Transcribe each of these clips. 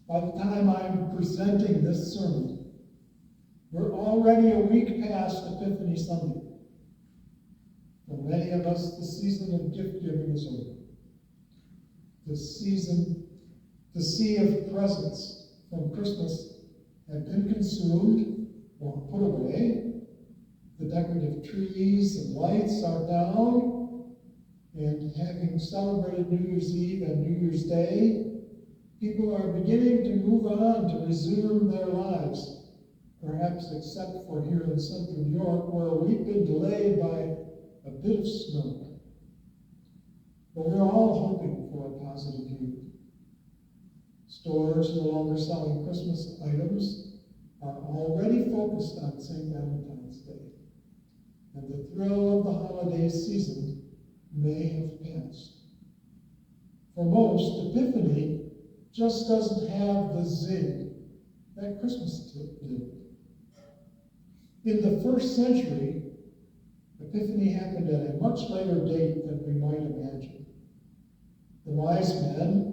By the time I'm presenting this sermon, we're already a week past Epiphany Sunday. For many of us, the season of gift giving is over. The sea of presents from Christmas have been consumed or put away. The decorative trees and lights are down, and having celebrated New Year's Eve and New Year's Day, people are beginning to move on to resume their lives, perhaps except for here in central New York, where we've been delayed by a bit of snow. But we're all hoping for a positive view. Stores no longer selling Christmas items are already focused on St. Valentine's Day, and the thrill of the holiday season may have passed. For most, Epiphany just doesn't have the zing that Christmas did. In the first century, Epiphany happened at a much later date than we might imagine. The wise men,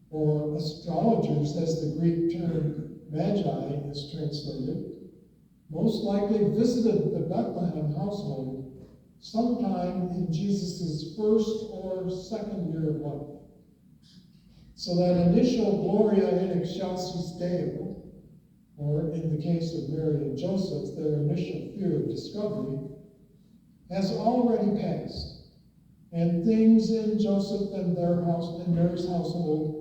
or astrologers as the Greek term magi is translated, most likely visited the Bethlehem household sometime in Jesus' first or second year of life. So that initial Gloria in excelsis Deo, or in the case of Mary and Joseph, their initial fear of discovery, has already passed, and things in Joseph and their house and Mary's household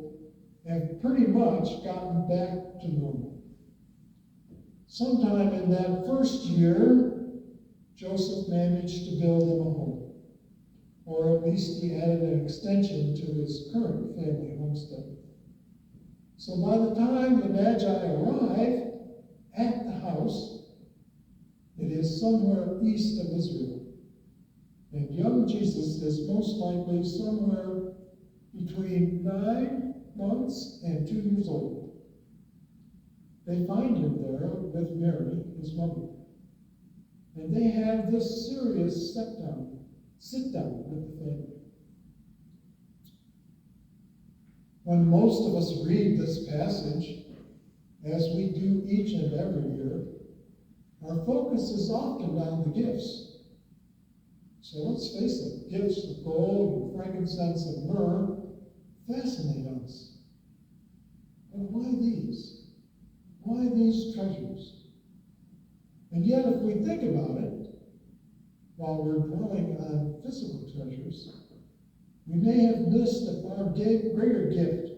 have pretty much gotten back to normal. Sometime in that first year, Joseph managed to build them a home, or at least he added an extension to his current family homestead. So by the time the Magi arrive at the house, it is somewhere east of Israel. And young Jesus is most likely somewhere between 9 months and 2 years old. They find him there with Mary, his mother. And they have this serious sit down with the family. When most of us read this passage, as we do each and every year, our focus is often on the gifts. So let's face it, gifts of gold and frankincense and myrrh fascinate us. But why these? Why these treasures? And yet, if we think about it, while we're dwelling on physical treasures, we may have missed a far greater gift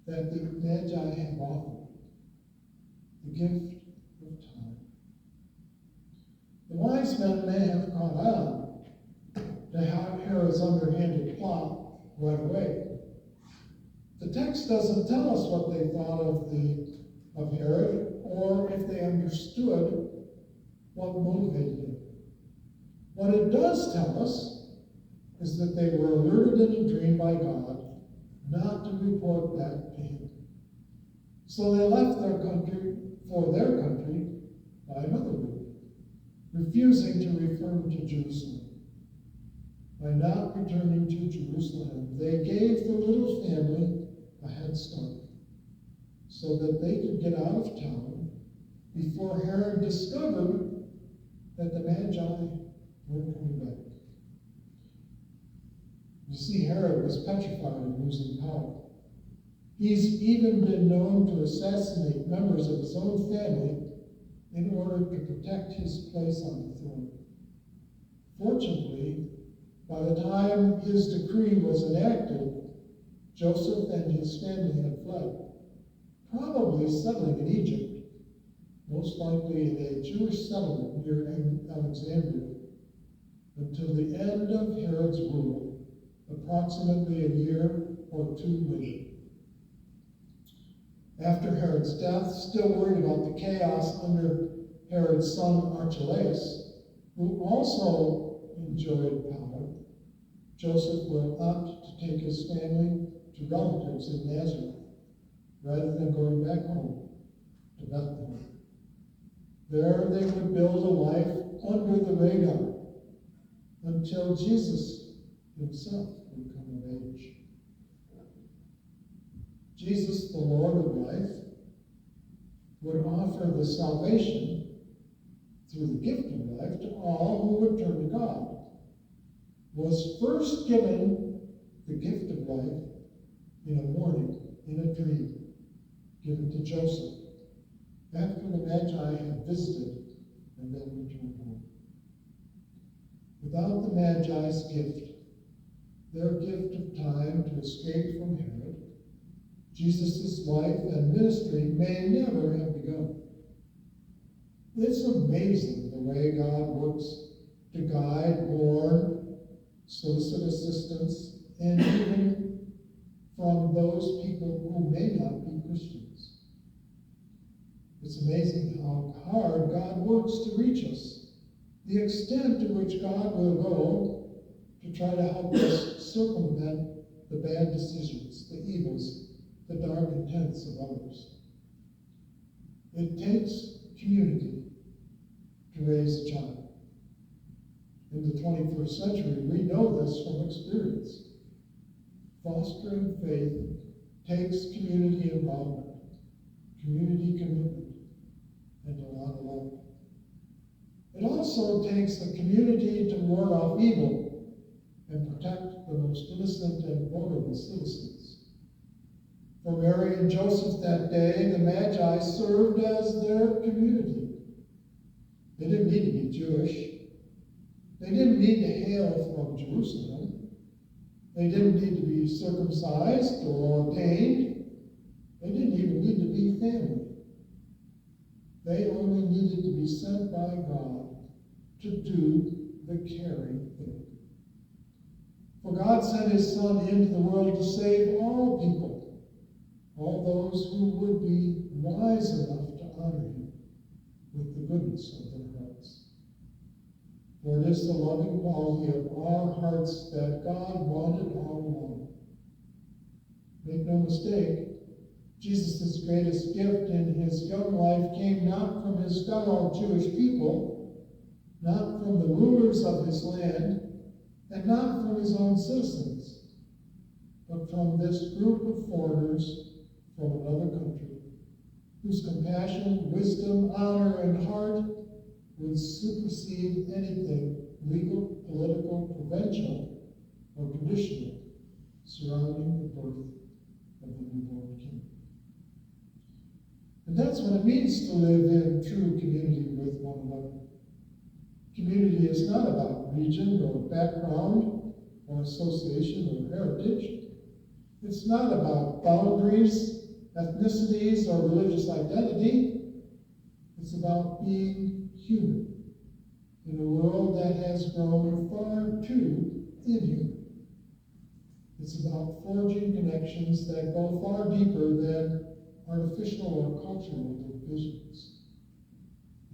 that the Magi have offered, the gift of time. The wise men may have caught on to Herod's underhanded plot right away. The text doesn't tell us what they thought of Herod, or if they understood what motivated him. What it does tell us is that they were alerted in a dream by God not to report back to him. So they left their country for their country by another route, refusing to return to Jerusalem. By not returning to Jerusalem, they gave the little family a head start so that they could get out of town before Herod discovered that the Magi weren't coming back. You see, Herod was petrified of losing power. He's even been known to assassinate members of his own family in order to protect his place on the throne. Fortunately, by the time his decree was enacted, Joseph and his family had fled, probably settling in Egypt, most likely in a Jewish settlement near Alexandria, until the end of Herod's rule, approximately a year or two later. After Herod's death, still worried about the chaos under Herod's son Archelaus, who also enjoyed power, Joseph will opt to take his family to relatives in Nazareth, rather than going back home to Bethlehem. There they would build a life under the radar until Jesus himself would come of age. Jesus, the Lord of life, would offer the salvation through the gift of life to all who would turn to God, was first given the gift of life in a morning, in a dream, given to Joseph, after the Magi had visited and then returned home. Without the Magi's gift, their gift of time to escape from Herod, Jesus' life and ministry may never have begun. It's amazing the way God works to guide, warn, solicit assistance, and even from those people who may not be Christians. It's amazing how hard God works to reach us, the extent to which God will go to try to help us circumvent the bad decisions, the evils, the dark intents of others. It takes community to raise a child. In the 21st century, we know this from experience. Fostering faith takes community involvement, community commitment, and a lot of love. It also takes a community to ward off evil and protect the most innocent and vulnerable citizens. For Mary and Joseph that day, the Magi served as their community. They didn't need to be Jewish. They didn't need to hail from Jerusalem. They didn't need to be circumcised or ordained. They didn't even need to be family. They only needed to be sent by God to do the caring thing. For God sent his Son into the world to save all people, all those who would be wise enough to honor him with the goodness of their hearts. For it is the loving quality of our hearts that God wanted all along. Make no mistake, Jesus' greatest gift in his young life came not from his fellow Jewish people, not from the rulers of his land, and not from his own citizens, but from this group of foreigners from another country, whose compassion, wisdom, honor, and heart would supersede anything legal, political, provincial, or conditional surrounding the birth of the newborn King. And that's what it means to live in true community with one another. Community is not about region or background or association or heritage. It's not about boundaries, ethnicities, or religious identity. It's about being human in a world that has grown far too inhuman. It's about forging connections that go far deeper than artificial or cultural divisions.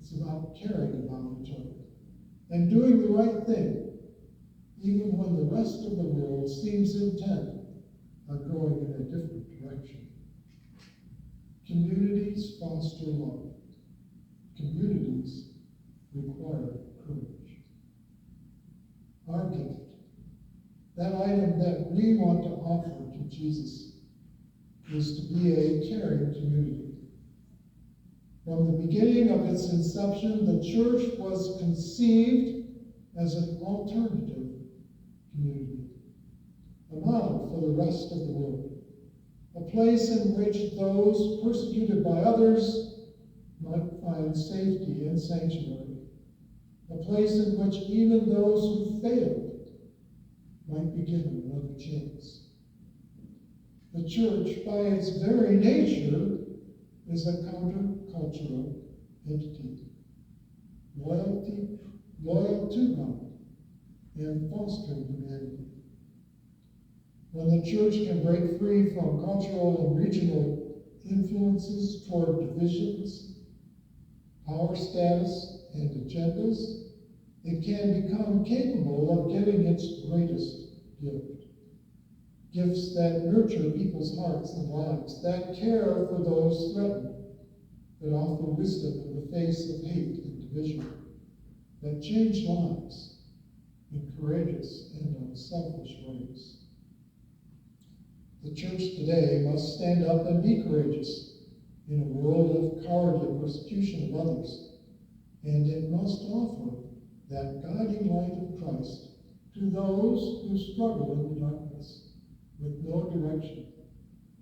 It's about caring about each other and doing the right thing, even when the rest of the world seems intent on going in a different direction. Communities foster love. Communities require courage. Our gift, that item that we want to offer to Jesus, is to be a caring community. From the beginning of its inception, the church was conceived as an alternative community, a model for the rest of the world, a place in which those persecuted by others might find safety and sanctuary, a place in which even those who failed might be given another chance. The church, by its very nature, is a counter-cultural entity, loyal to God and fostering humanity. When the church can break free from cultural and regional influences toward divisions, power status, and agendas, it can become capable of giving its greatest gift. Gifts that nurture people's hearts and lives, that care for those threatened, that offer wisdom in the face of hate and division, that change lives in courageous and unselfish ways. The church today must stand up and be courageous in a world of cowardly persecution of others, and it must offer that guiding light of Christ to those who struggle in the darkness with no direction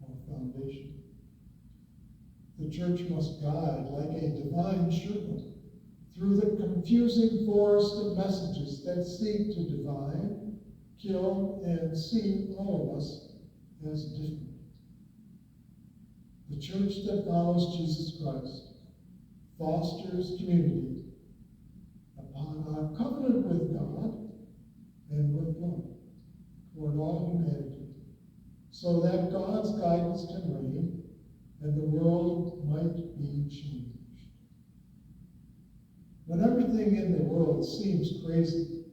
or foundation. The church must guide like a divine shepherd through the confusing forest of messages that seek to divide, kill, and see all of us as different. The church that follows Jesus Christ fosters community upon our covenant with God and with love toward all humanity, so that God's guidance can reign and the world might be changed. When everything in the world seems crazy,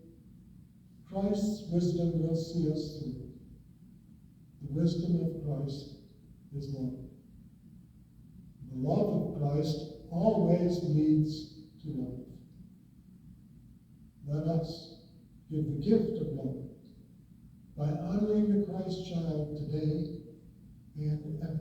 Christ's wisdom will see us through. The wisdom of Christ is love. The love of Christ always leads to love. Let us give the gift of love by honoring the Christ child today and ever.